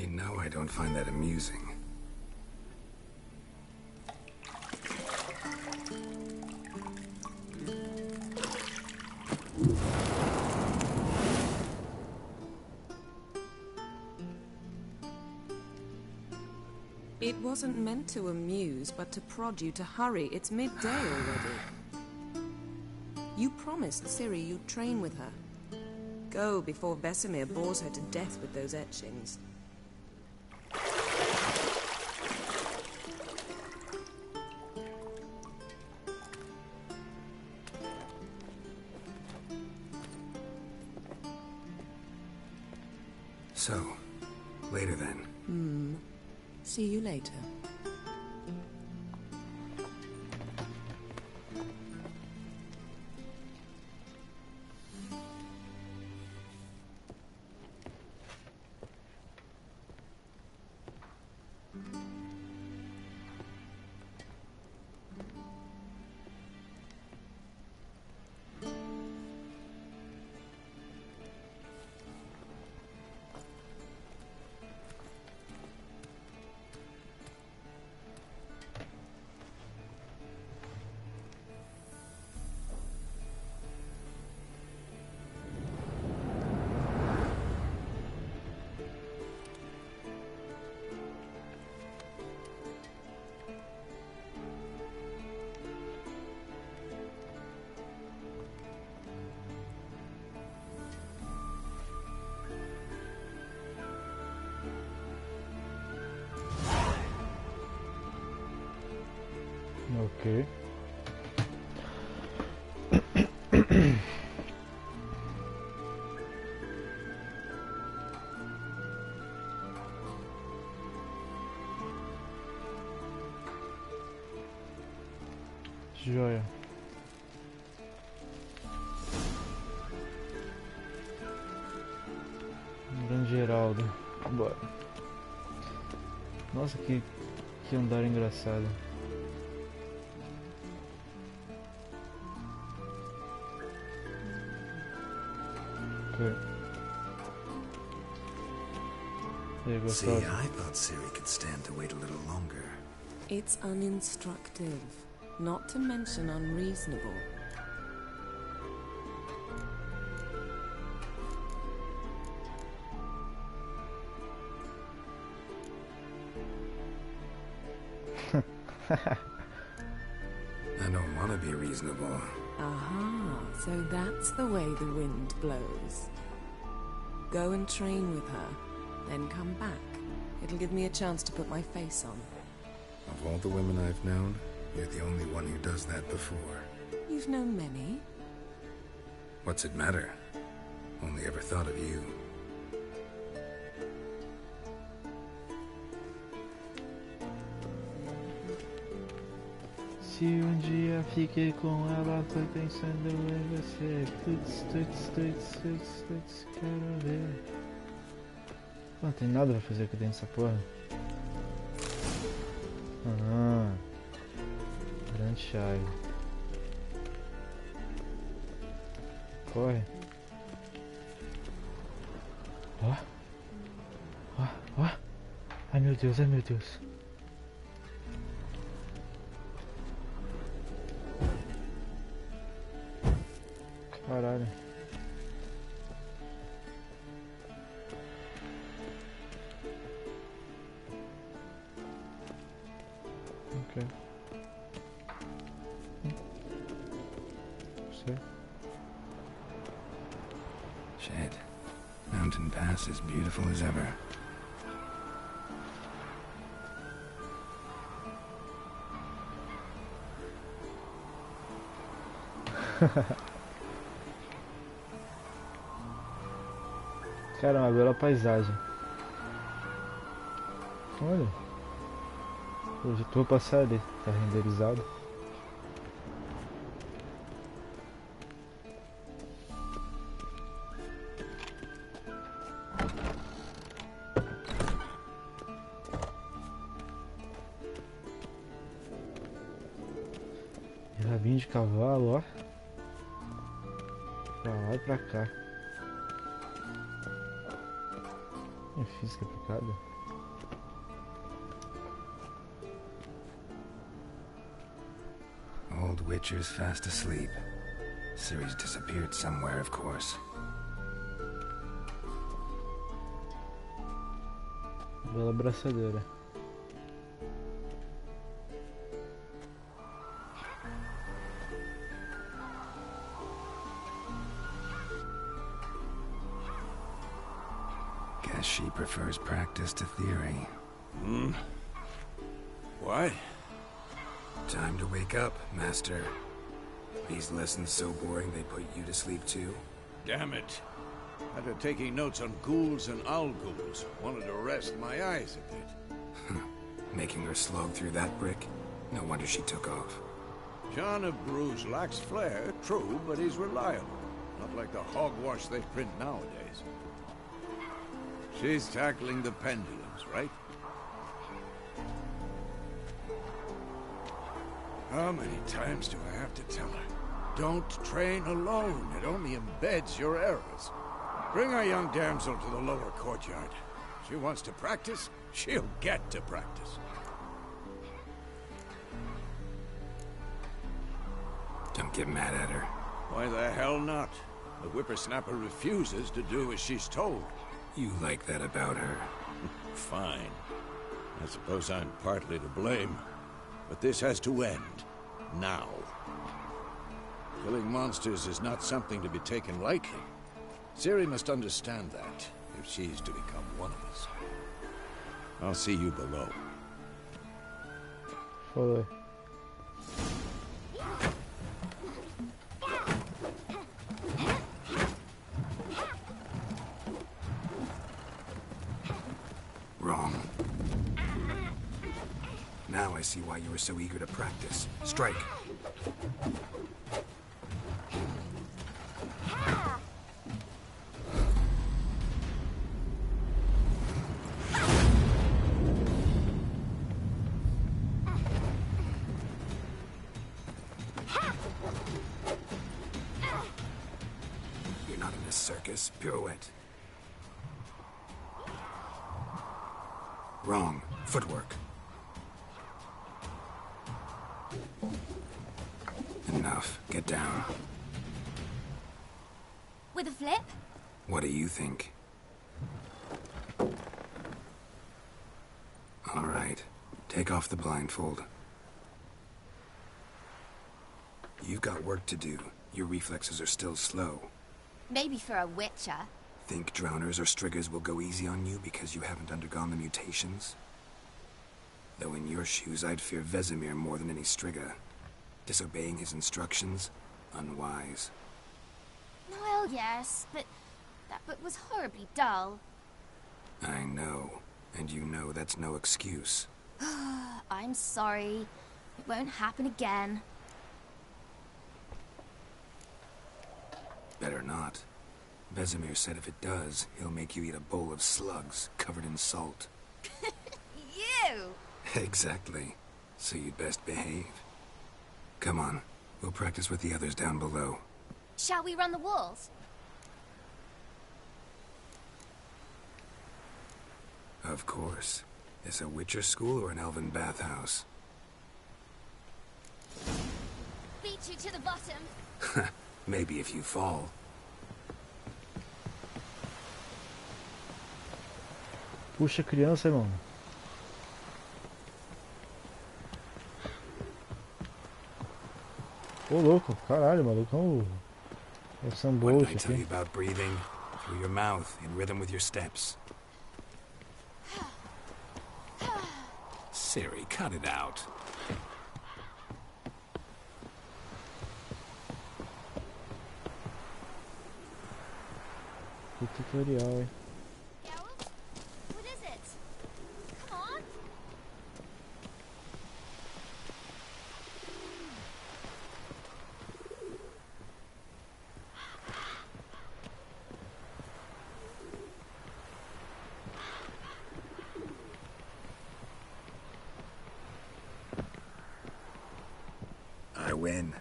You know I don't find that amusing. It wasn't meant to amuse, but to prod you to hurry. It's midday already. You promised Ciri you'd train with her. Go before Vesemir bores her to death with those etchings. So, later then. See you later. Ok. Joia. Grande Geraldo. Bora. Nossa, que andar engraçado. See, I thought Ciri could stand to wait a little longer. It's uninstructive, not to mention unreasonable. I don't want to be reasonable. Aha, so that's the way the wind blows. Go and train with her, then come back. It'll give me a chance to put my face on. Of all the women I've known, you're the only one who does that before. You've known many. What's it matter? Only ever thought of you. Se dia fiquei com ela, tô pensando em você. Tuts, quero ver. Não tem nada pra fazer aqui dentro dessa porra. Grande chave. Corre. Ó. Ai meu Deus. Caralho. Ok. Sei. Shit. Mountain Pass is beautiful as ever. Cara, uma bela paisagem. Olha. Eu já tô passar ali, tá renderizado. E rabinho de cavalo, ó. Pra lá e pra cá. É física aplicada. old Witcher's fast asleep. Ciri's disappeared somewhere, of course. Bela abraçadeira. Guess she prefers practice to theory. What? Time to wake up, Master. These lessons so boring they put you to sleep too? Damn it. After taking notes on ghouls and owl-ghouls, wanted to rest my eyes a bit. Making her slog through that brick? No wonder she took off. John of Bruges lacks flair, true, but he's reliable. Not like the hogwash they print nowadays. She's tackling the pendulums, right? How many times do I have to tell her? Don't train alone. It only embeds your errors. Bring our young damsel to the lower courtyard. She wants to practice, she'll get to practice. Don't get mad at her. Why the hell not? The whippersnapper refuses to do as she's told. You like that about her. Fine. I suppose I'm partly to blame. But this has to end. Now. Killing monsters is not something to be taken lightly. Ciri must understand that, if she's to become one of us. I'll see you below. Falou. Wrong. Now I see why you were so eager to practice. Strike. You're not in a circus. Pirouette. Wrong. Footwork. Enough. Get down. With a flip? What do you think? All right. Take off the blindfold. You've got work to do. Your reflexes are still slow. Maybe for a witcher. Think drowners or striggers will go easy on you because you haven't undergone the mutations? Though in your shoes, I'd fear Vesemir more than any strigger. Disobeying his instructions? Unwise. Well, yes, but that book was horribly dull. I know. And you know that's no excuse. I'm sorry. It won't happen again. Better not. Vesemir said if it does, he'll make you eat a bowl of slugs covered in salt. You! Exactly. So you'd best behave. Come on. We'll practice with the others down below. Shall we run the walls? Of course. Is a Witcher school or an elven bathhouse? Beat you to the bottom. Maybe if you fall. Puxa criança, irmão. Ô louco, caralho, maluco. É um What did sambote I tell you aqui. about breathing? Through your mouth, in rhythm with your steps. Ciri, cut it out. Que tutorial, hein? Geralt? What is it? Come on. I win.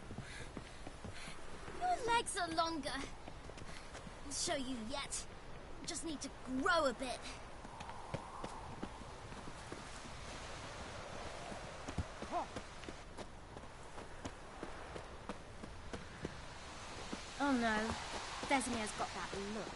Your legs are longer. I'll show you yet. Just need to grow a bit. Oh no. Vesemir's got that look.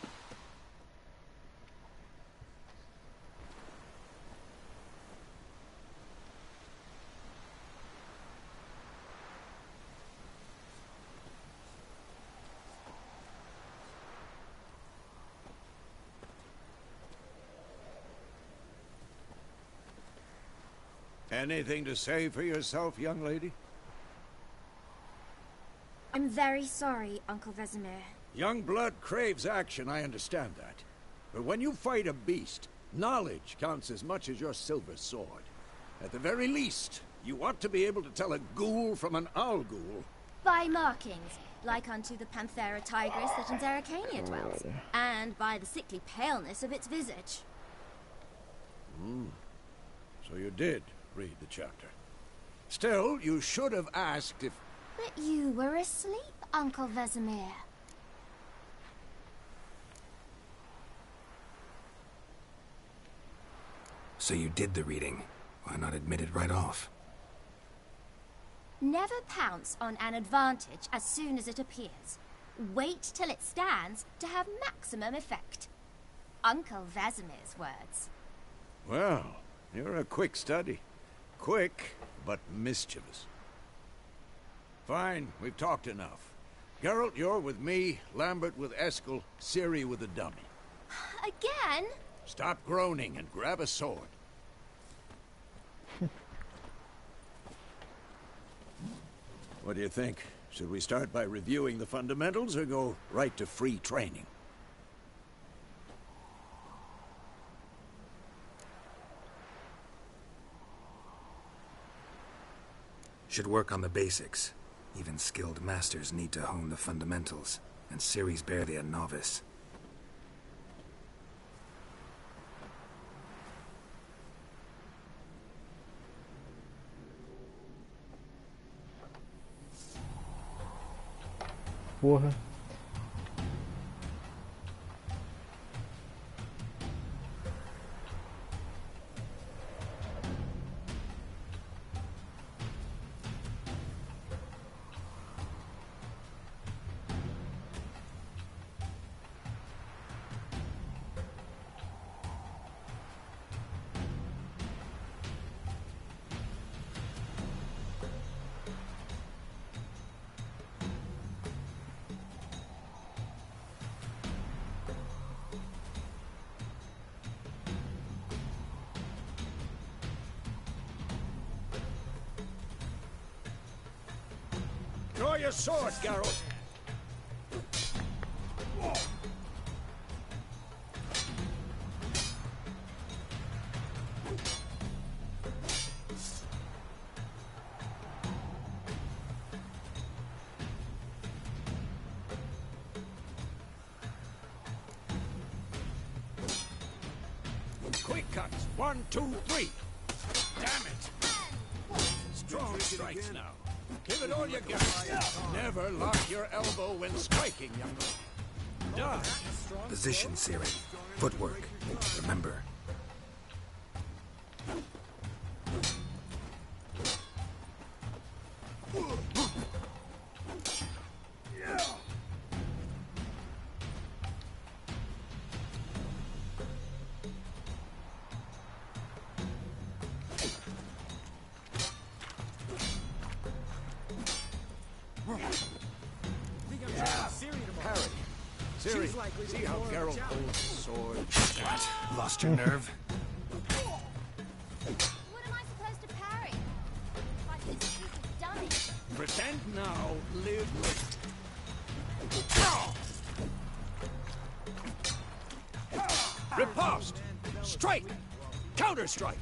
Anything to say for yourself, young lady? I'm very sorry, Uncle Vesemir. Young blood craves action, I understand that. But when you fight a beast, knowledge counts as much as your silver sword. At the very least, you ought to be able to tell a ghoul from an owl ghoul. By markings, like unto the Panthera tigris that in Zerrikania dwells, and by the sickly paleness of its visage. So you did read the chapter. Still, you should have asked if... But you were asleep, Uncle Vesemir. So you did the reading. Why not admit it right off? Never pounce on an advantage as soon as it appears. Wait till it stands to have maximum effect. Uncle Vesemir's words. Well, you're a quick study. Quick, but mischievous. Fine, we've talked enough. Geralt, you're with me, Lambert with Eskel, Ciri with the dummy. Again? Stop groaning and grab a sword. What do you think? Should we start by reviewing the fundamentals or go right to free training? Should work on the basics. Even skilled masters need to hone the fundamentals, and Ciri's barely a novice. Porra. Draw your sword, Geralt! Quick cuts! 1, 2, 3! Damn it! Strong strikes now. Give it all you got. Never lock your elbow when striking, young lady. Done. Position, Ciri. Footwork. Remember. Ciri, see how Geralt holds his sword? What? Lost your nerve? What am I supposed to parry? Like this stupid dummy. Pretend now, live with. Riposte! Strike! Counter-strike!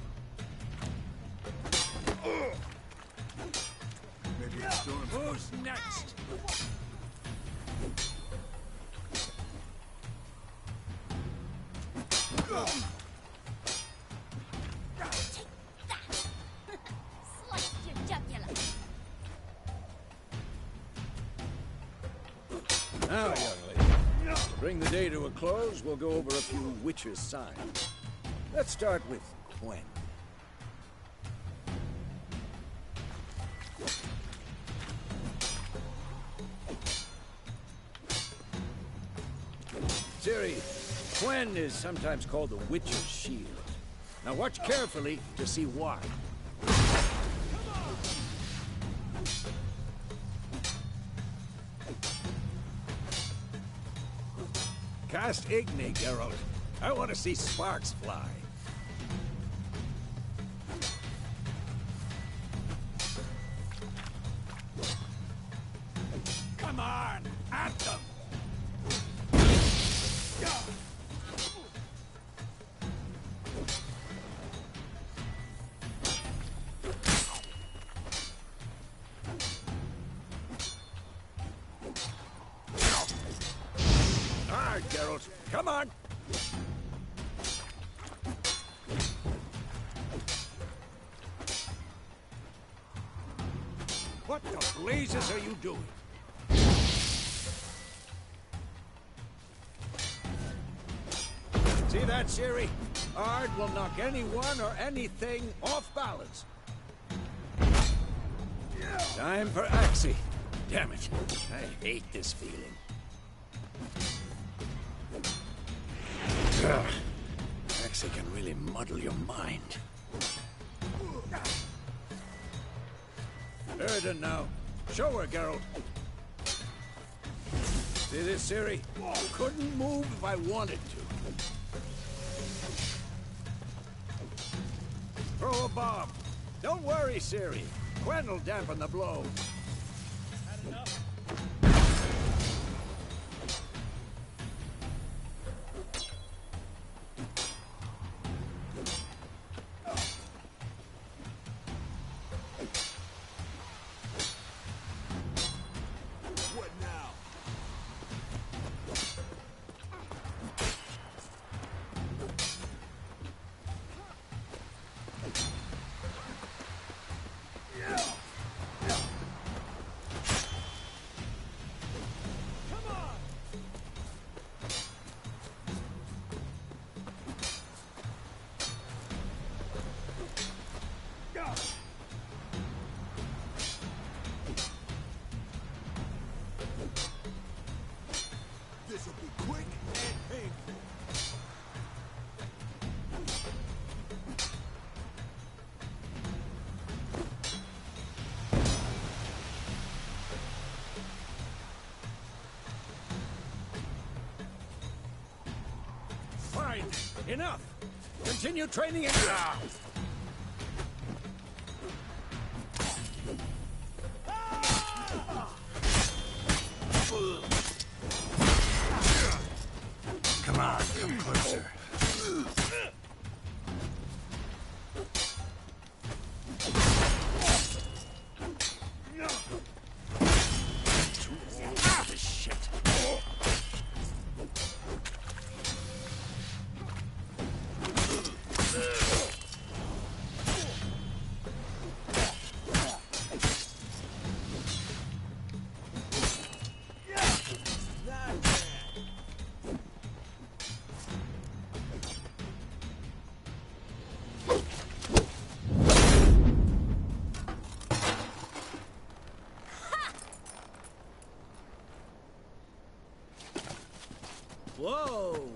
Who's next? Sliced your jugular. Now, young lady, to bring the day to a close, we'll go over a few witches' signs. Let's start with Quen. Ciri, Quen is sometimes called the Witcher's Shield. Now watch carefully to see why. Cast Igni, Geralt. I want to see sparks fly. Come on, at them! All right, Geralt, come on! What the blazes are you doing? See that, Ciri? Ard will knock anyone or anything off balance. Time for Axii. Damn it. I hate this feeling. Ugh. Axii can really muddle your mind. Erden now. Show her, Geralt. See this, Ciri? Couldn't move if I wanted to. Throw a bomb. Don't worry, Ciri. Quen will dampen the blow. What now? This'll be quick and painful. Fine. Enough. Continue training and... Come on, come closer. Shit. Whoa!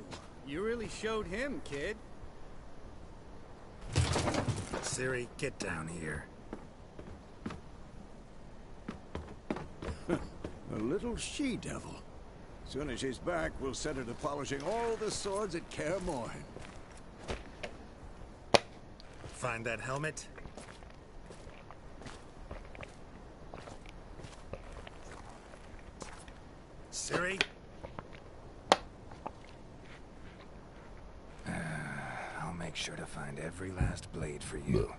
You really showed him, kid. Ciri, get down here. A little she-devil. Soon as she's back, we'll set her to polishing all the swords at Kaer Morhen. Find that helmet? Ciri? I'll make sure to find every last blade for you.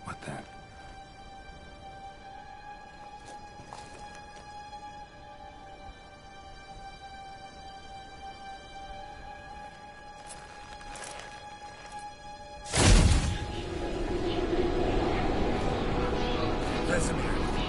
What the? Vesemir.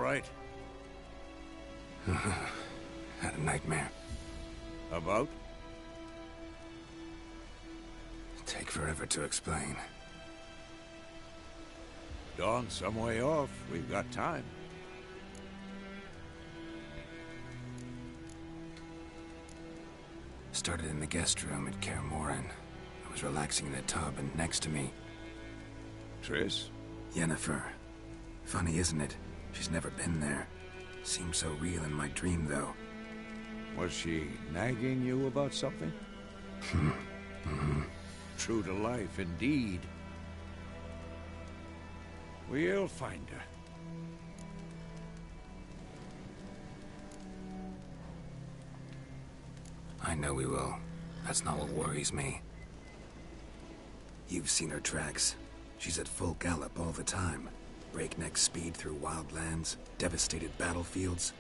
right? Had a nightmare. About? Take forever to explain. Dawn's some way off. We've got time. Started in the guest room at Kaer Morhen. I was relaxing in the tub, and next to me, Triss? Yennefer. Funny, isn't it? She's never been there. Seemed so real in my dream, though. Was she nagging you about something? True to life, indeed. We'll find her. I know we will. That's not what worries me. You've seen her tracks. She's at full gallop all the time. Breakneck speed through wildlands, devastated battlefields.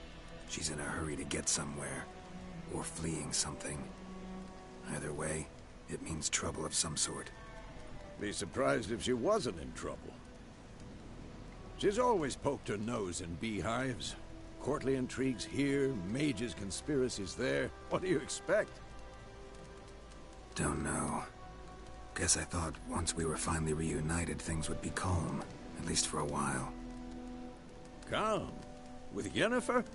She's in a hurry to get somewhere. Or fleeing something. Either way, it means trouble of some sort. Be surprised if she wasn't in trouble. She's always poked her nose in beehives. Courtly intrigues here, mages' conspiracies there. What do you expect? Don't know. Guess I thought once we were finally reunited, things would be calm. At least for a while. Calm? With Yennefer?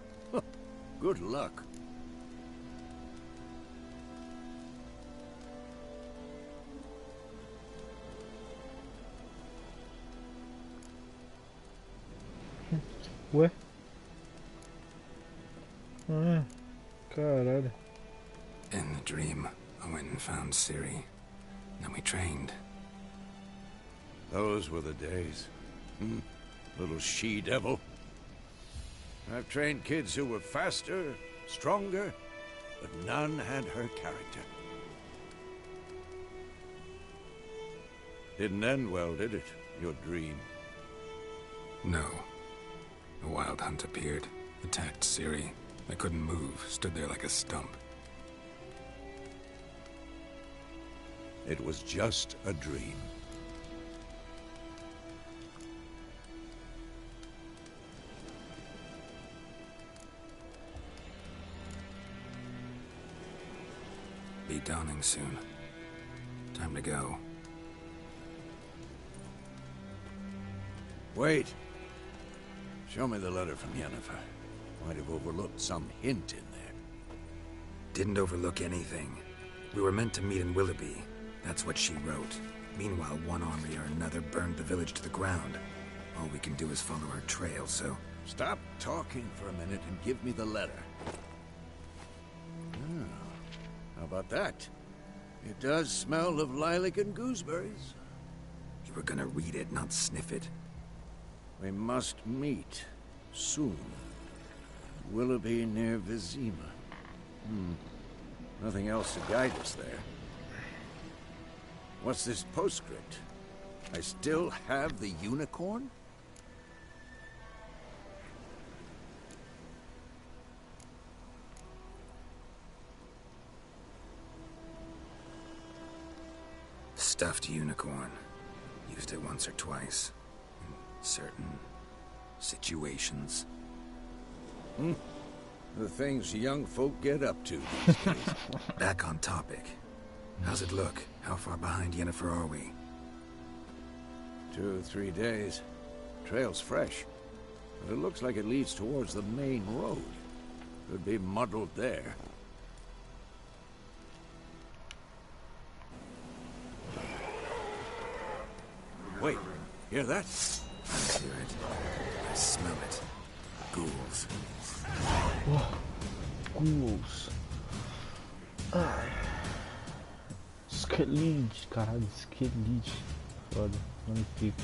Good luck. Ué? Ah, caralho. In the dream, I went and found Ciri. Then we trained. Those were the days. Little she-devil. I've trained kids who were faster, stronger, but none had her character. Didn't end well, did it? Your dream? No. A wild hunt appeared, attacked Ciri. I couldn't move, stood there like a stump. It was just a dream. Be dawning soon. Time to go. Wait. Show me the letter from Yennefer. Might have overlooked some hint in there. Didn't overlook anything. We were meant to meet in Willoughby. That's what she wrote. Meanwhile, one army or another burned the village to the ground. All we can do is follow her trail, so... Stop talking for a minute and give me the letter. How about that? It does smell of lilac and gooseberries. You were gonna read it, not sniff it. We must meet. Soon. Willoughby near Vizima. Nothing else to guide us there. What's this postscript? I still have the unicorn? Stuffed unicorn. Used it once or twice. In certain situations. The things young folk get up to these days. Back on topic. How's it look? How far behind Yennefer are we? 2 or 3 days. Trail's fresh. But it looks like it leads towards the main road. Could be muddled there. Wait, hear that? I hear it. I smell it. Ghouls. Ghouls. Ai. Skellige, caralho, Skellige. Foda, não fica.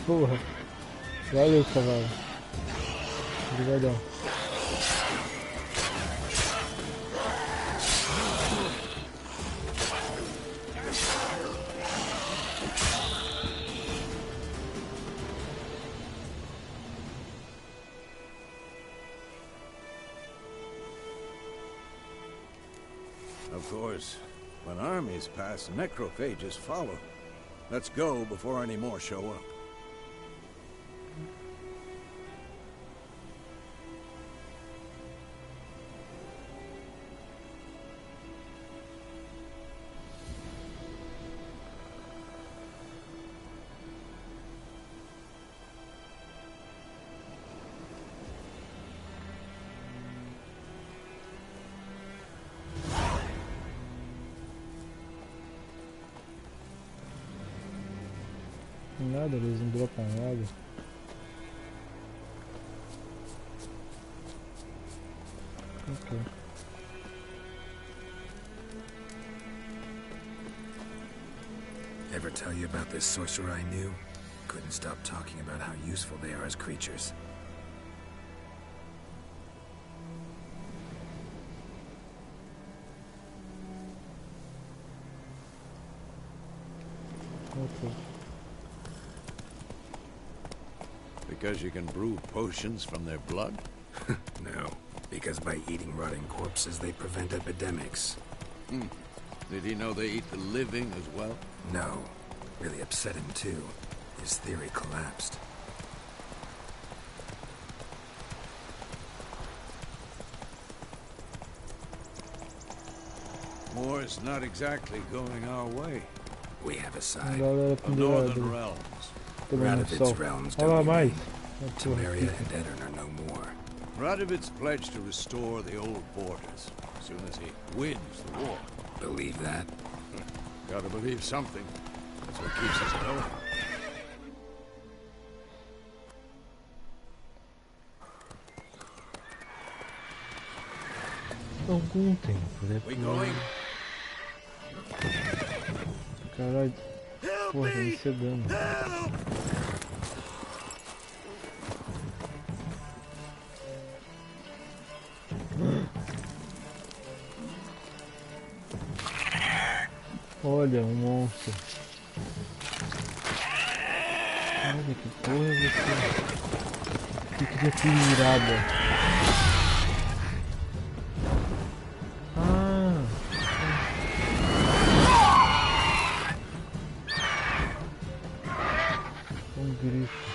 Porra. Valeu, cavalo. Obrigadão. Of course, when armies pass, necrophages follow. Let's go before any more show up. Nada, eles não dropam nada. Ok. Ever tell you about this sorcerer I knew? Couldn't stop talking about how useful they are as creatures. Ok. Because you can brew potions from their blood? No, because by eating rotting corpses, they prevent epidemics. Did he know they eat the living as well? No. Really upset him, too. His theory collapsed. War's not exactly going our way. We have a side. Galera Of northern pendurada. realms. Pelo menos Radovid's sol. realms Olha lá don't mais. remain. Temeria and Edirn are no more. Radovid's pledged to restore the old borders as soon as he wins the war. Believe that? Gotta believe something. That's what keeps us going. Algum tempo We depois. going? Caralho. Porra, me cegando. Olha, um monstro. Olha que porra é você? Que criatura. Ah! Um grifo.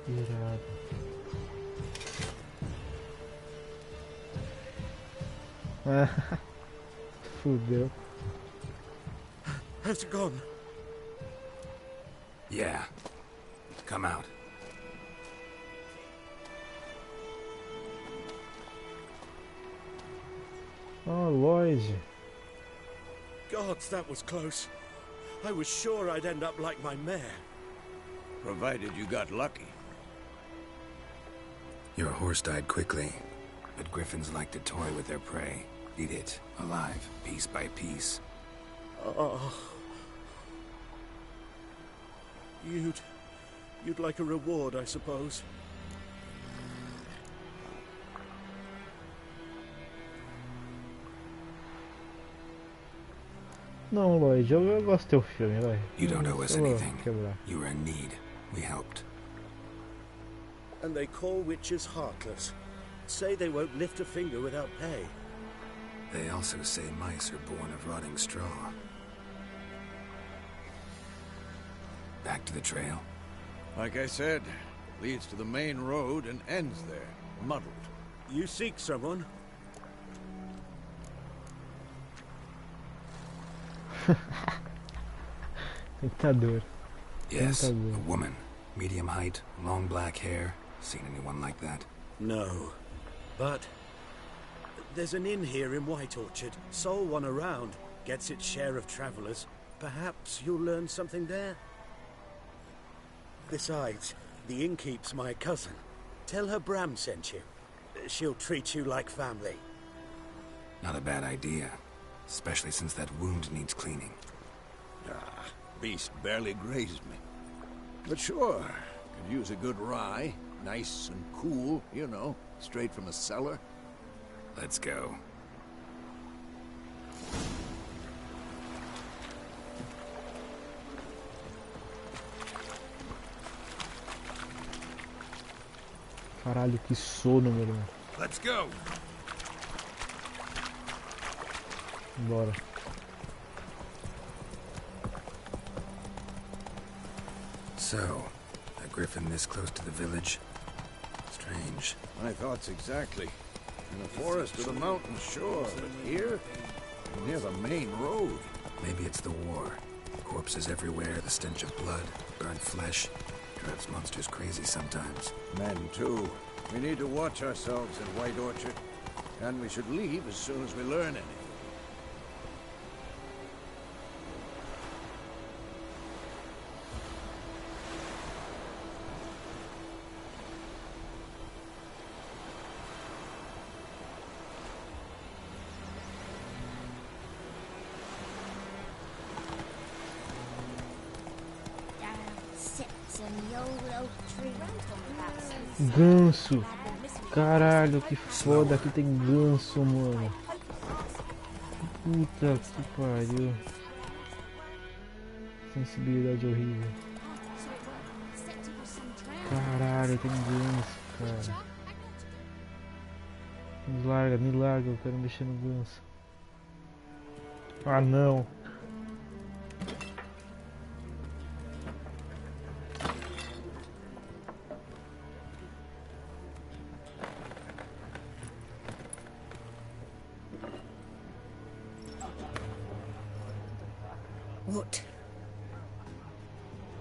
Irado. Ah, fudeu. Has it gone? Yeah. Come out. Oh, Lloyd. Gods, that was close. I was sure I'd end up like my mare. Provided you got lucky. Your horse died quickly, but griffins like to toy with their prey. Eat it, alive, piece by piece. Oh. You'd like a reward, I suppose. Não, Lloyd, eu gosto do teu filme, vai. You don't owe us Eu vou anything. quebrar. You were in need. We helped. And they call witches heartless. Say they won't lift a finger without pay. They also say mice are born of rotting straw. Back to the trail? Like I said, leads to the main road and ends there, muddled. You seek someone? Tentador. Yes, a Tentador. woman. Medium height, long black hair. Seen anyone like that? No. But there's an inn here in White Orchard. Sole one around. Gets its share of travelers. Perhaps you'll learn something there? Besides, the innkeep's my cousin. Tell her Bram sent you. she'll treat you like family. Not a bad idea. Especially since that wound needs cleaning. Ah, beast barely grazed me. But sure, could use a good rye. Nice and cool, you know, straight from a cellar. Let's go. Caralho, que sono, meu irmão. Let's go. Bora. So, a griffin this close to the village? Strange. My thoughts exactly. In the forest or the mountains, sure, but here? Near the main road. Maybe it's the war. Corpses everywhere, the stench of blood, burnt flesh. Drives monsters crazy sometimes. Men, too. We need to watch ourselves in White Orchard. And we should leave as soon as we learn anything. Sits in the old oak tree. Ganso. Caralho, que foda. Aqui tem ganso, mano. Puta que pariu. Sensibilidade horrível. Caralho, tem ganso, cara. Me larga, eu quero mexer no ganso. Ah, não. What?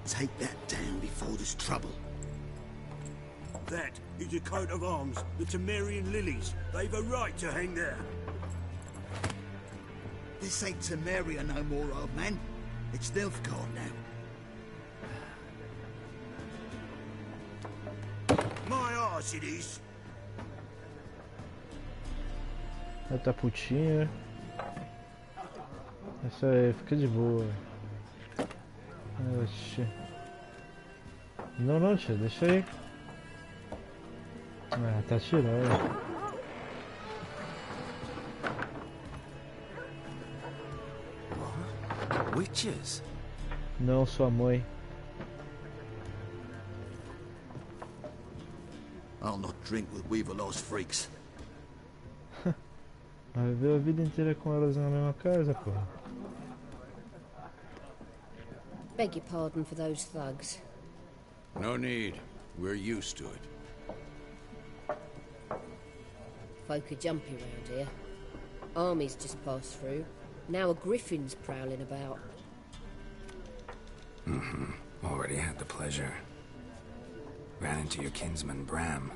Take that down before there's trouble. That is a coat of arms, the Temerian lilies. They've a right to hang there. This ain't Temeria no more, old man. It's Nilfgaard now. My arse it is. Ela tá putinha. Essa aí, fica de boa. Oxi. Não, não, tia, deixa aí. Ah, tá tirando. Witches? Não, sua mãe. I'll not drink with Weaverlaw's freaks. Vai viver a vida inteira com elas na mesma casa, porra. Beg your pardon for those thugs. No need. We're used to it. Folk are jumpy round here. Armies just passed through. Now a griffin's prowling about. Already had the pleasure. Ran into your kinsman, Bram.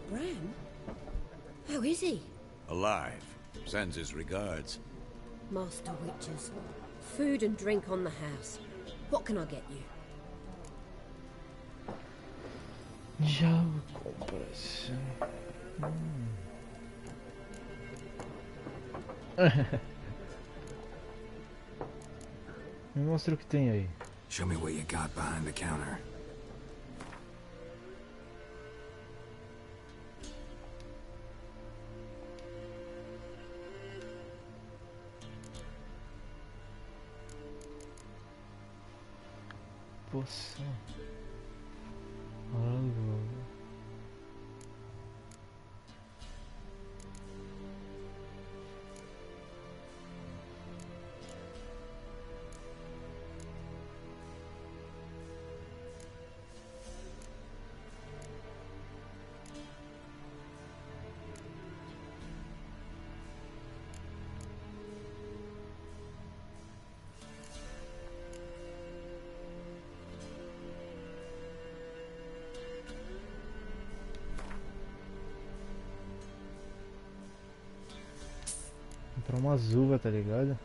Bram? How is he? Alive. Sends his regards. Master Witches. Food and drink on the house. What can I get you? Já compras. Me mostra o que tem aí. Show me what you got behind the counter. Poção. Algo. Comprar uma uva, tá ligado?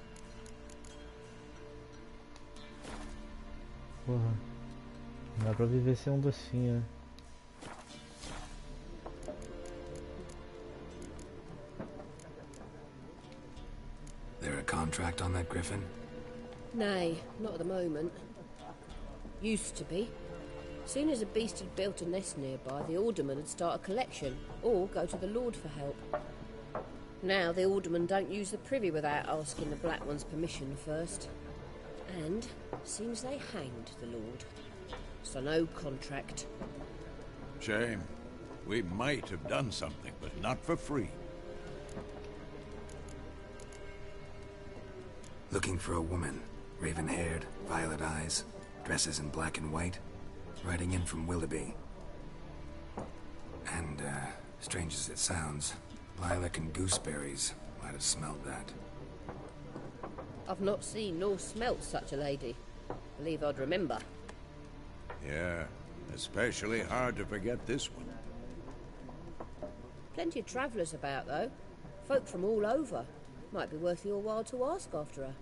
Porra. Não dá pra viver sem um docinho, né? contract on that griffin? Nay, not at the moment. Used to be. Soon as a beast had built a nest nearby, the alderman would start a collection, or go to the Lord for help. Now the alderman don't use the privy without asking the Black One's permission first. And seems they hanged the Lord. So no contract. Shame. We might have done something, but not for free. Looking for a woman. Raven-haired, violet eyes, dresses in black and white. Riding in from Willoughby. And, strange as it sounds, lilac and gooseberries might have smelled that. I've not seen nor smelt such a lady. Believe I'd remember. Yeah, especially hard to forget this one. Plenty of travellers about, though. Folk from all over. Might be worth your while to ask after her.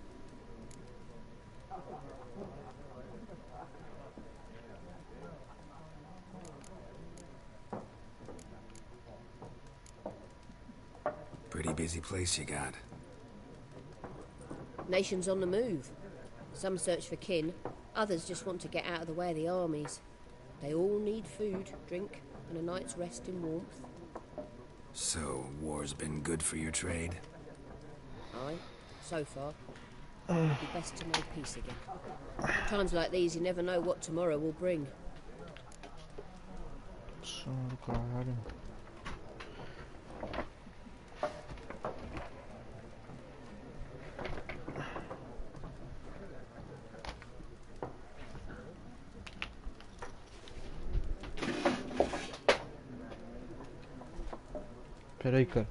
Pretty busy place you got. Nations on the move. Some search for kin, others just want to get out of the way of the armies. They all need food, drink, and a night's rest in warmth. So, war's been good for your trade? Aye, so far. It'd be best to make peace again. Times like these, you never know what tomorrow will bring. Som do caralho. Pera aí, cara.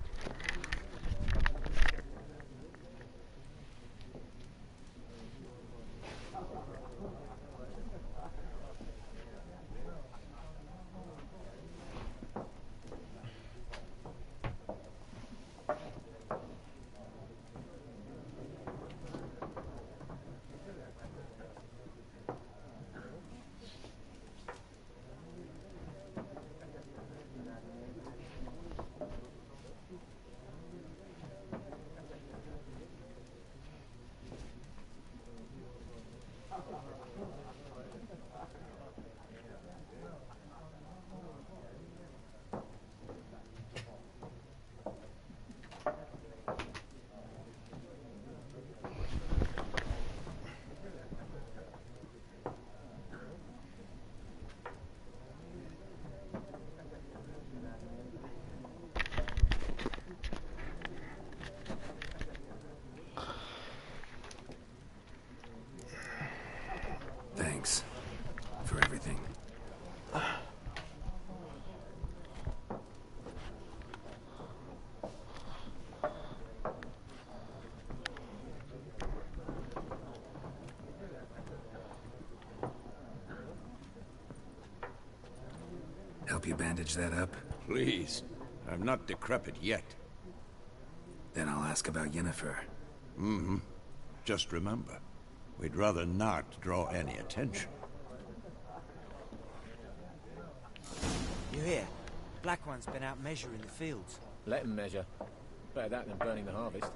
Thanks for everything. Help you bandage that up? Please. I'm not decrepit yet. Then I'll ask about Yennefer. Mm-hmm. Just remember, we'd rather not draw any attention. You hear? Black One's been out measuring the fields. Let him measure. Better that than burning the harvest.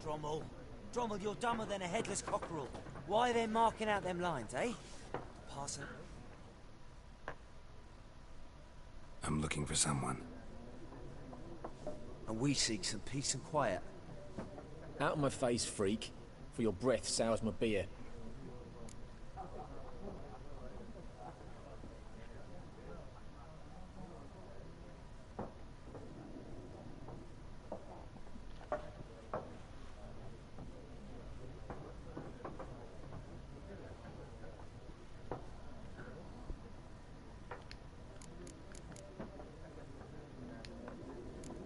Drommel. Drommel, you're dumber than a headless cockerel. Why are they marking out them lines, eh? Parson. I'm looking for someone. And we seek some peace and quiet. Out of my face, freak. For your breath sours my beer.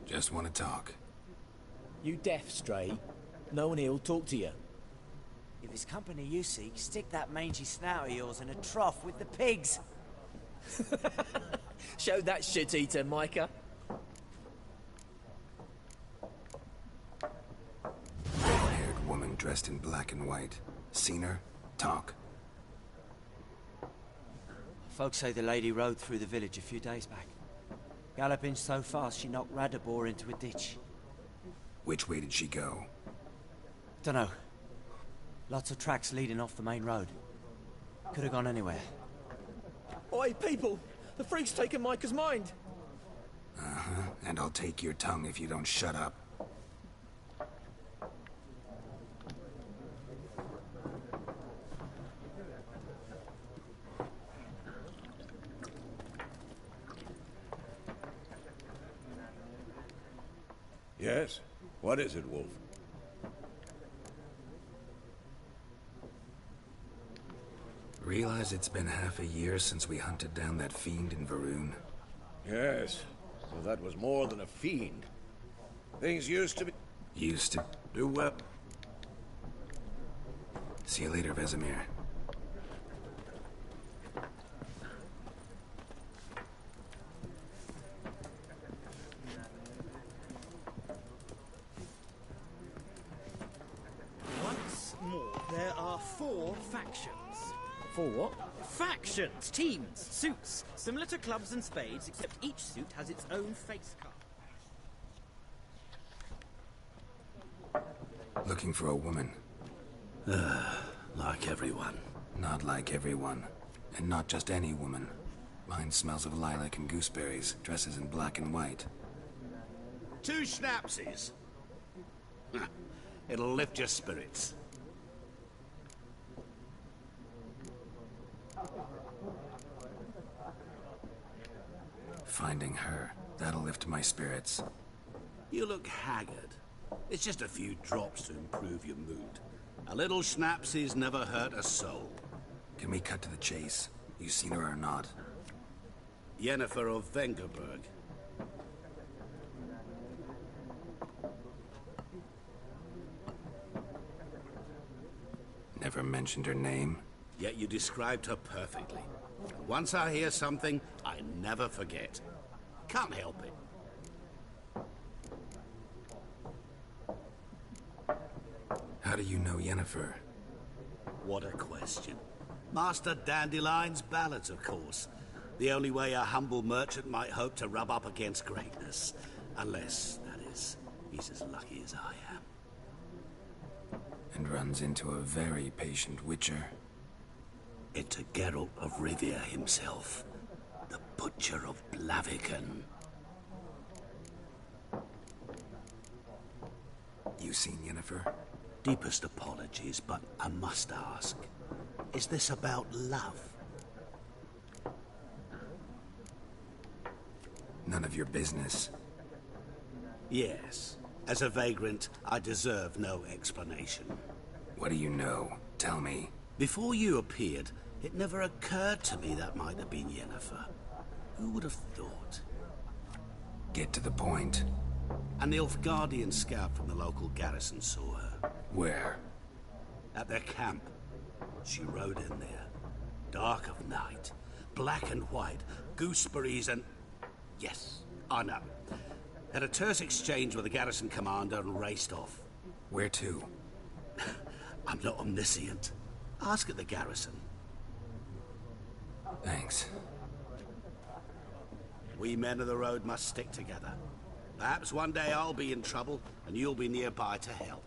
Just want to talk. You deaf, Stray? No one here'll talk to you. If it's company you seek, stick that mangy snout of yours in a trough with the pigs. Show that shit-eater, Micah. Red-haired woman dressed in black and white. Seen her? Talk. Folks say the lady rode through the village a few days back. Galloping so fast she knocked Radabor into a ditch. Which way did she go? Dunno. Lots of tracks leading off the main road. Could have gone anywhere. Oi, people! The freak's taken Micah's mind! Uh-huh, and I'll take your tongue if you don't shut up. Yes? What is it, Wolf? Realize it's been half a year since we hunted down that fiend in Varun? Yes. So that was more than a fiend. Things used to be... Used to do well. See you later, Vesemir. Once more, there are 4 factions. For what? Factions, teams, suits, similar to clubs and spades, except each suit has its own face card. Looking for a woman. Like everyone. Not like everyone. And not just any woman. Mine smells of lilac and gooseberries, dresses in black and white. 2 schnapsies. It'll lift your spirits. Finding her, that'll lift my spirits. You look haggard. It's just a few drops to improve your mood. A little schnapsies never hurt a soul. Can we cut to the chase? You seen her or not? Yennefer of Vengerberg. Never mentioned her name. Yet you described her perfectly. Once I hear something, I never forget. Can't help it. How do you know Yennefer? What a question. Master Dandelion's ballads, of course. The only way a humble merchant might hope to rub up against greatness. Unless, that is, he's as lucky as I am. And runs into a very patient witcher. It's a Geralt of Rivia himself. The Butcher of Blaviken. You seen Yennefer? Deepest apologies, but I must ask. Is this about love? None of your business. Yes. As a vagrant, I deserve no explanation. What do you know? Tell me. Before you appeared, it never occurred to me that might have been Yennefer. Who would have thought? Get to the point. An Nilfgaardian scout from the local garrison saw her. Where? At their camp. She rode in there. Dark of night. Black and white. Gooseberries and... Yes, I know. Had a terse exchange with the garrison commander and raced off. Where to? I'm not omniscient. Ask at the garrison. Thanks. We men of the road must stick together. Perhaps one day I'll be in trouble, and you'll be nearby to help.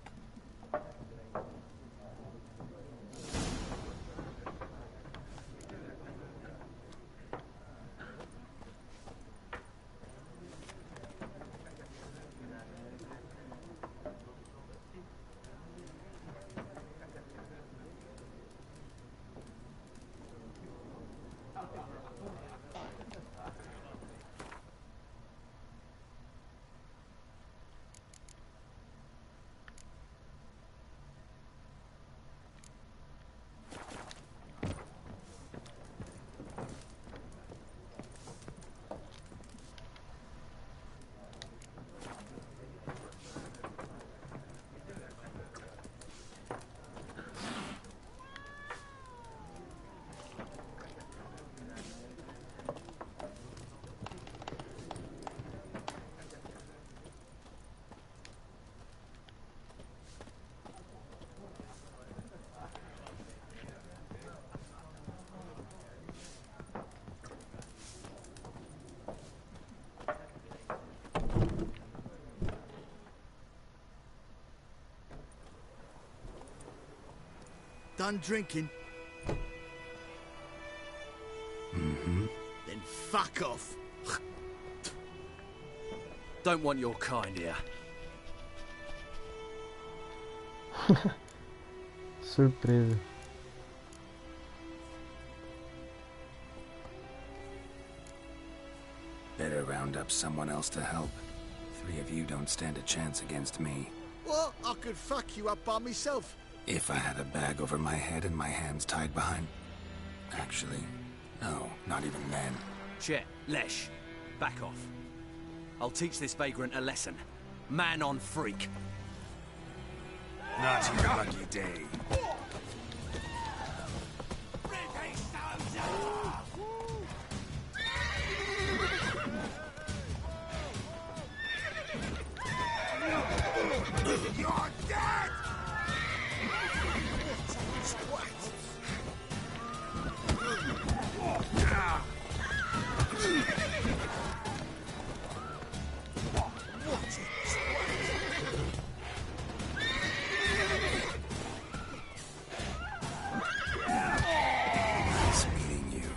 Done drinking? Mm-hmm. Then fuck off. Don't want your kind here. Surpresa. Better round up someone else to help. 3 of you don't stand a chance against me. What? I could fuck you up by myself. If I had a bag over my head and my hands tied behind... Actually, no, not even then. Chet, Lesh, back off. I'll teach this vagrant a lesson. Man on freak. Not your lucky day. You're dead! Nice meeting you.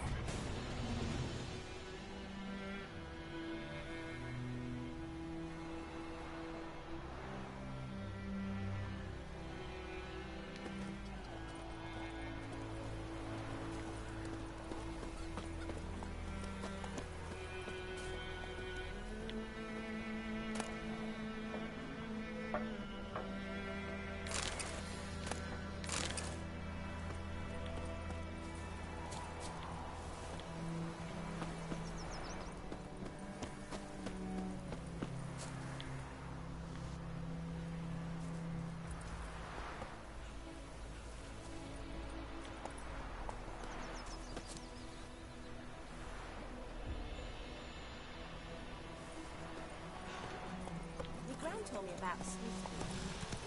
Gran told me about Sneaky.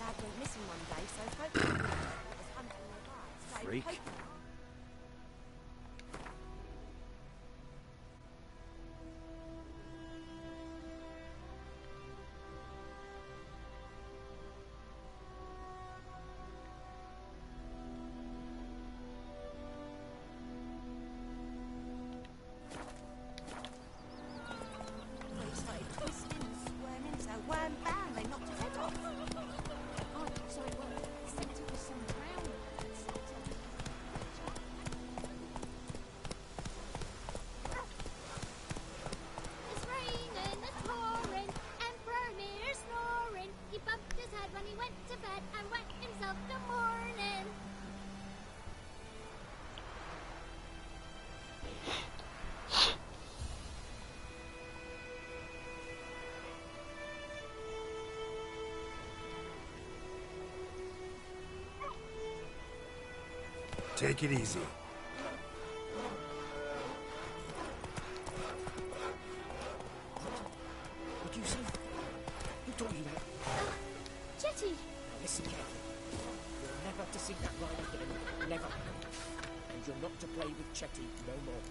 Lad went missing one day, so hopefully it was hunting nearby. So Freak. They started twisting and squirming, so wham bam, they knocked his head off. Oh, sorry, well, sent it with some brown. It's raining, it's pouring, and Bromir's snoring. He bumped his head when he went to bed and wet himself till morning. Take it easy. What'd you say? Who told you that? Jetty! Now listen carefully. You're never to see that ride again. Never. And you're not to play with Chetty no more.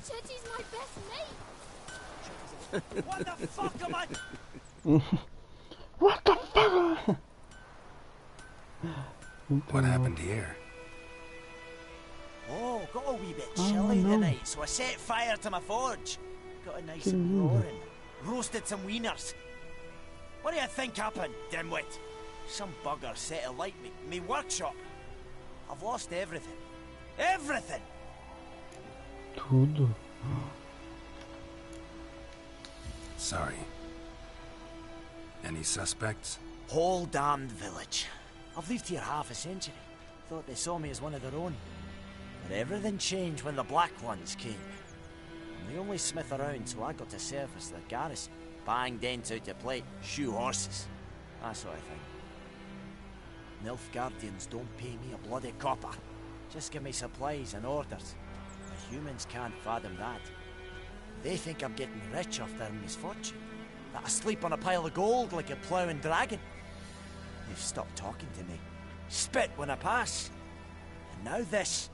Chetty's my best mate. What the fuck am I? What the fuck? What happened here? Oh, got a wee bit Oh, chilly no. tonight, so I set fire to my forge. Got a nice Get and rid of it. roaring. Roasted some wieners. What do you think happened, dimwit? Some bugger set alight me workshop. I've lost everything. Everything! Tudo. Sorry. Any suspects? Whole damned village. I've lived here half a century. Thought they saw me as one of their own. But everything changed when the Black Ones came. And the only smith around, so I got to serve as their garrison. Bang dents out to plate, shoe horses. That sort of thing. Nilfgaardians don't pay me a bloody copper. Just give me supplies and orders. The humans can't fathom that. They think I'm getting rich off their misfortune. That I sleep on a pile of gold like a ploughing dragon. They've stopped talking to me. Spit when I pass. And now this.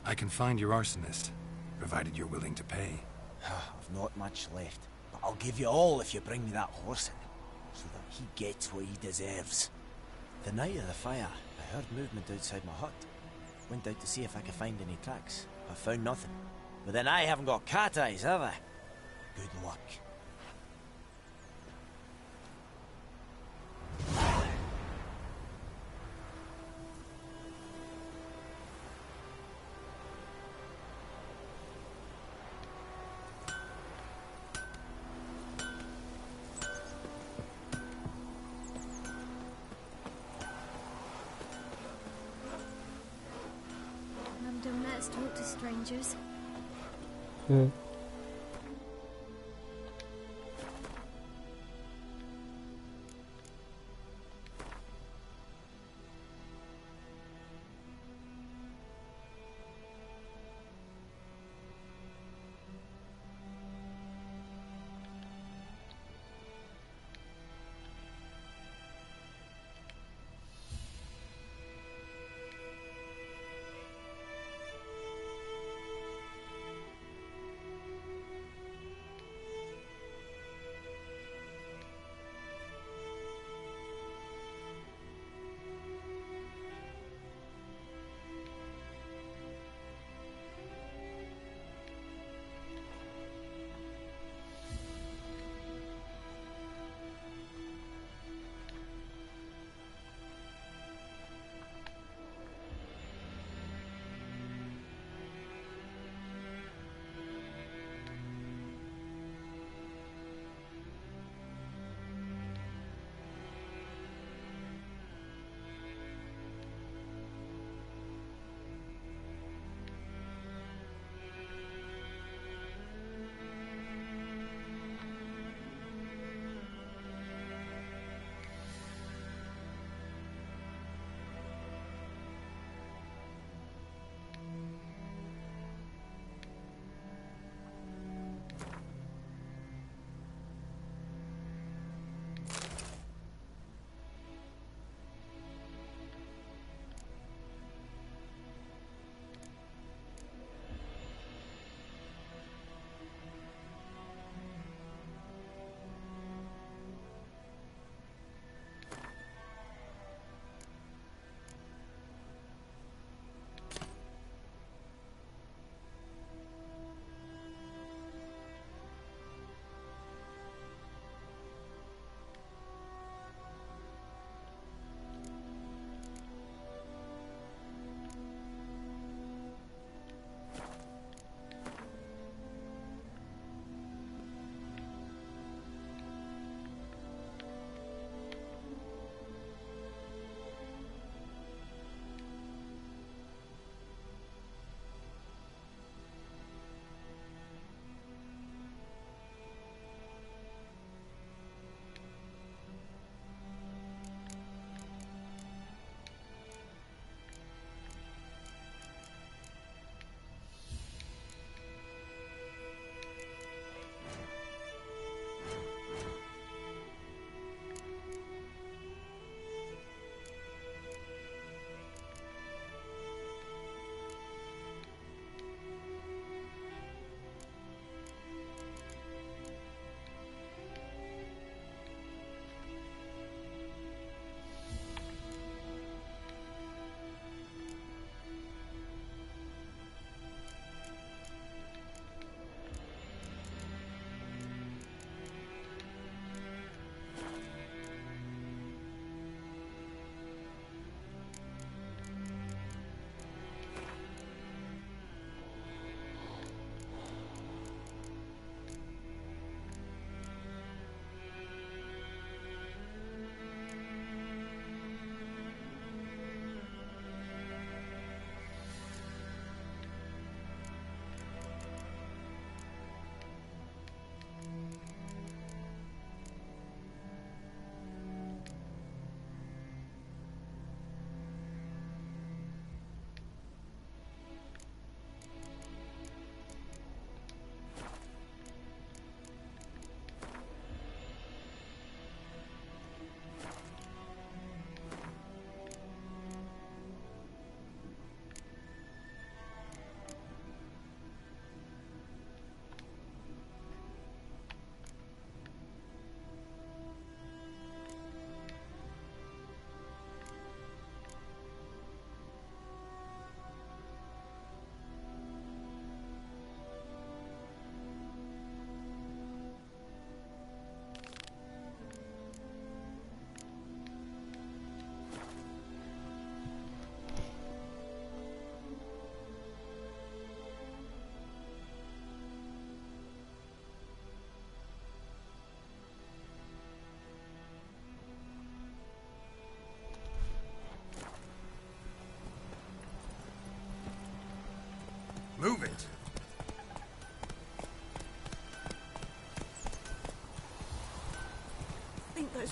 I can find your arsonist, provided you're willing to pay. I've not much left, but I'll give you all if you bring me that horse in, so that he gets what he deserves. The night of the fire, I heard movement outside my hut. Went out to see if I could find any tracks. I found nothing. But then I haven't got cat eyes, have I? Good luck. Mum don't let us talk to strangers. É.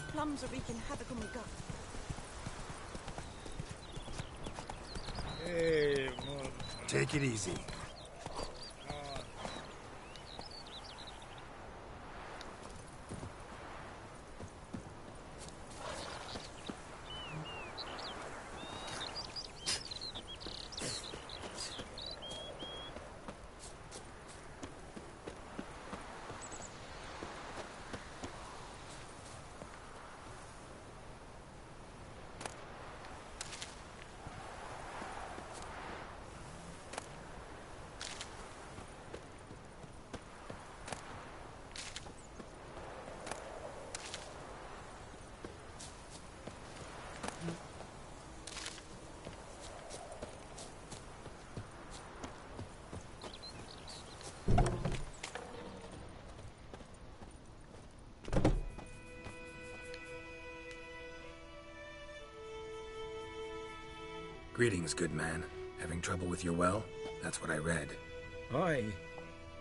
plums are wreaking havoc on my gut. Hey, Take it easy. Greetings, good man. Having trouble with your well? That's what I read. Aye.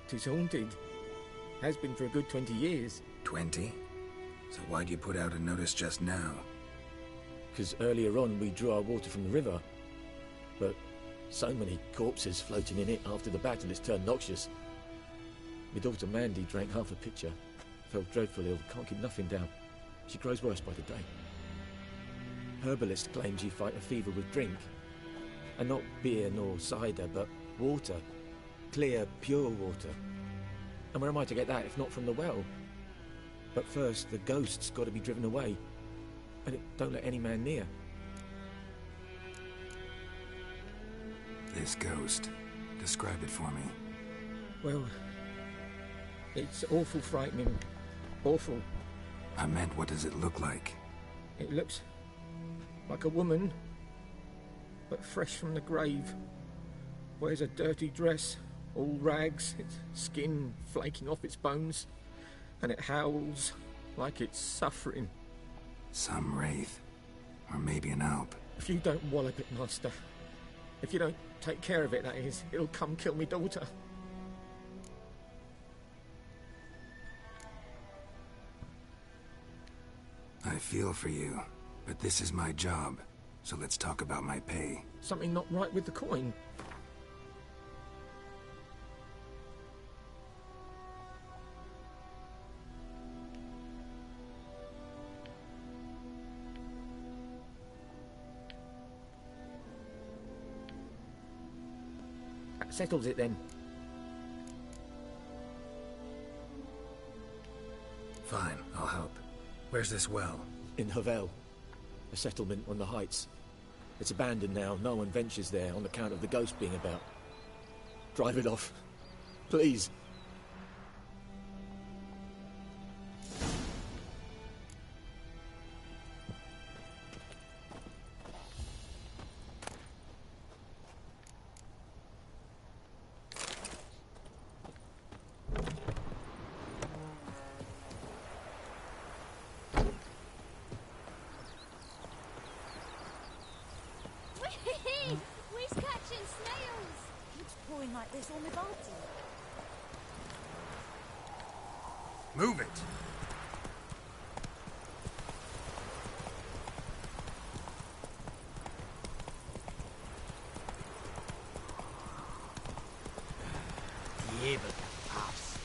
'Tis haunted. Has been for a good 20 years. 20? So why'd you put out a notice just now? Because earlier on we drew our water from the river. But so many corpses floating in it after the battle it's turned noxious. My daughter Mandy drank half a pitcher. Fell dreadfully ill, can't keep nothing down. She grows worse by the day. Herbalist claims you fight a fever with drink. And not beer nor cider, but water. Clear, pure water. And where am I to get that if not from the well? But first, the ghost's got to be driven away. And it don't let any man near. This ghost. Describe it for me. Well, it's awful frightening. Awful. I meant, what does it look like? It looks like a woman, but fresh from the grave. Wears a dirty dress, all rags, its skin flaking off its bones, and it howls like it's suffering. Some wraith. Or maybe an alp. If you don't wallop it, Master, if you don't take care of it, that is, it'll come kill me daughter. I feel for you, but this is my job, so let's talk about my pay. Something not right with the coin. That settles it then. Fine, I'll help. Where's this well? In Havel, a settlement on the heights. It's abandoned now. No one ventures there on account of the ghost being about. Drive it off, please. We's catching snails. Keeps pouring like this on my body. Move it! Yeah, but pass.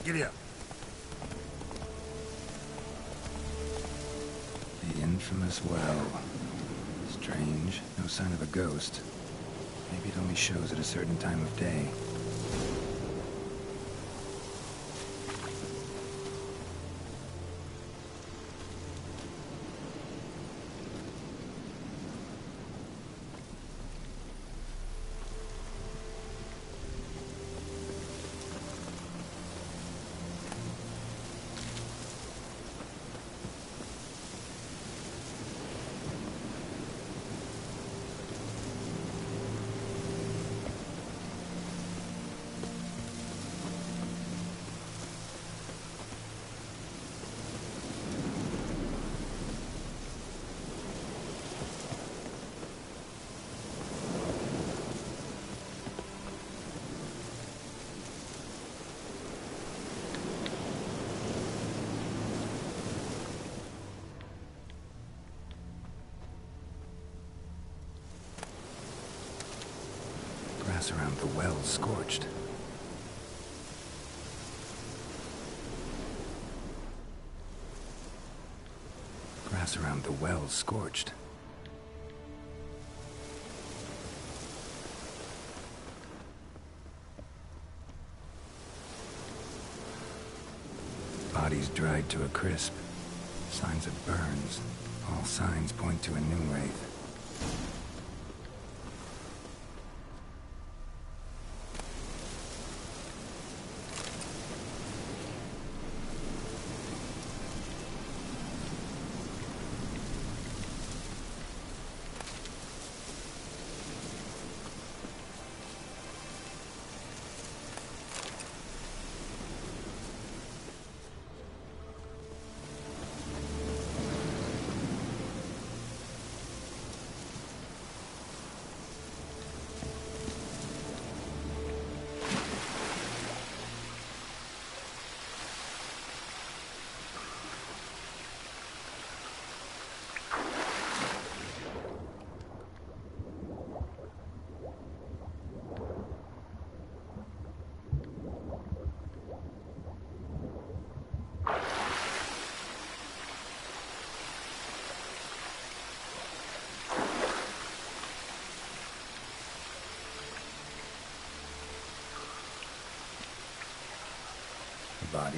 Giddy up. The infamous well. Strange. No sign of a ghost. Maybe it only shows at a certain time of day. Grass around the well scorched. Grass around the well scorched. Bodies dried to a crisp. Signs of burns. All signs point to a new wraith. Body.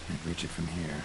Can't reach it from here.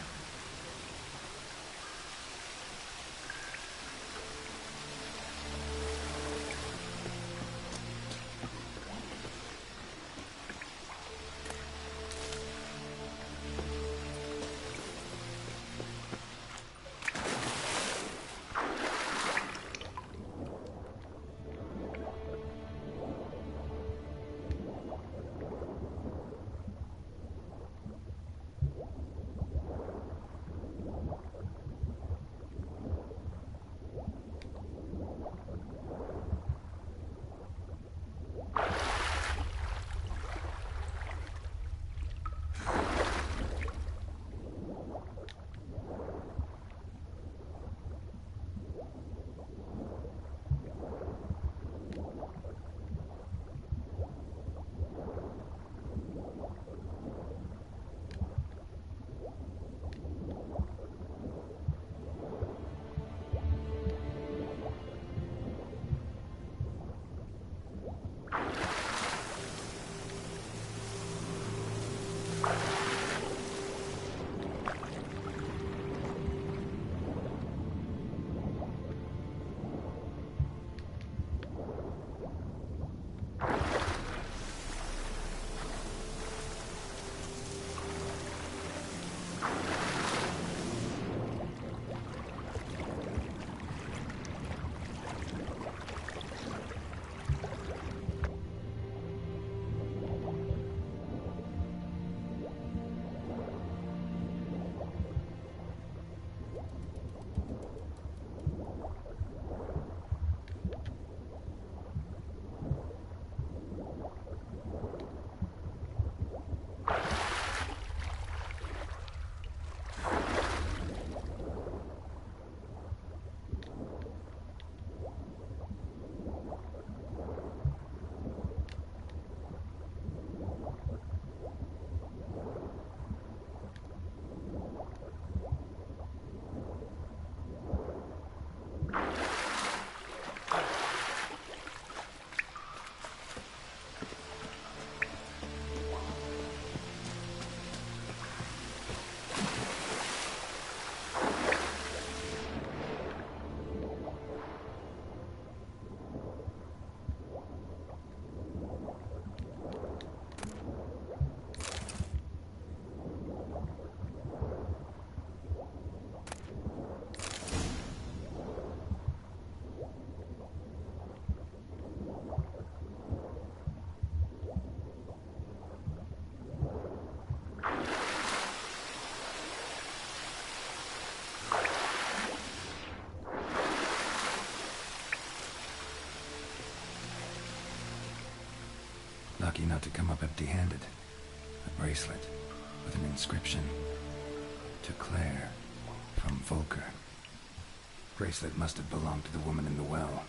Lucky not to come up empty-handed. A bracelet with an inscription. To Claire, from Volker. Bracelet must have belonged to the woman in the well.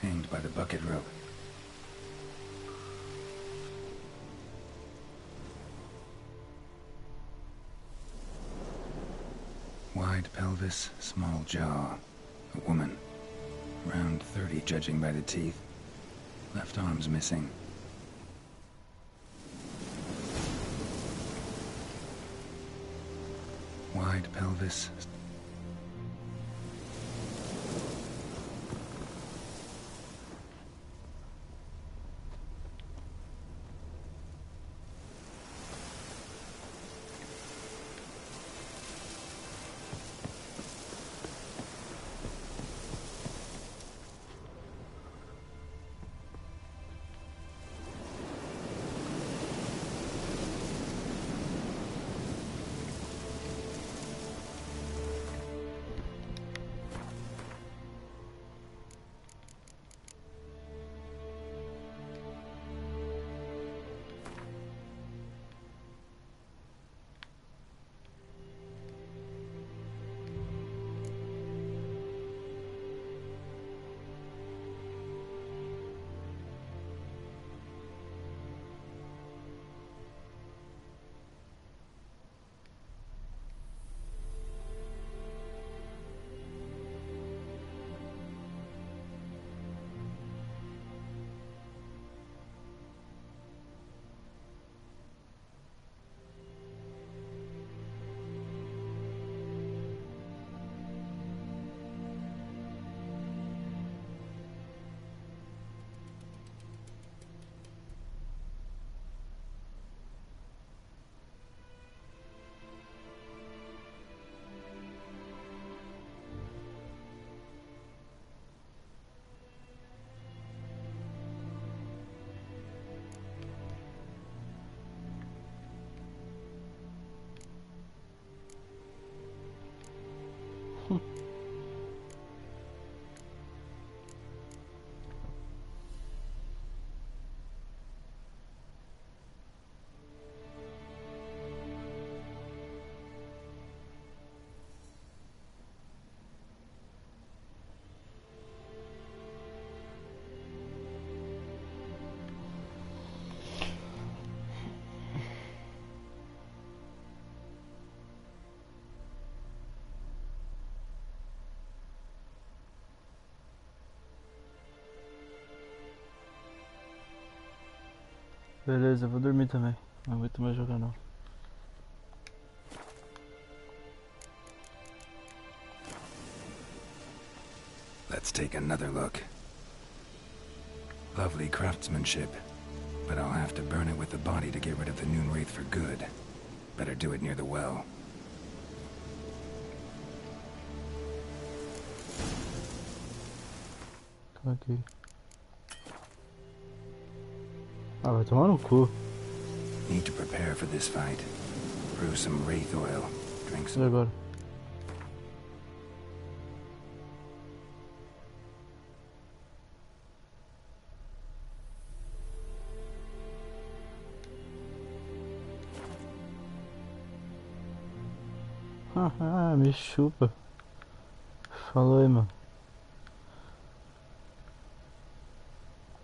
hanged by the bucket rope. Wide pelvis, small jaw. A woman. Around 30, judging by the teeth. Left arm's missing. Wide pelvis. Beleza, vou dormir também. Não aguento mais jogar não. Let's take another look. Lovely craftsmanship, but I'll have to burn it with the body to get rid of the Noon Wraith for good. Better do it near the well. Aqui. Ah, vai tomar no cu. Need to prepare for this fight. Brew some Wraith oil. Drink E some. agora? Me chupa. Falou aí, mano.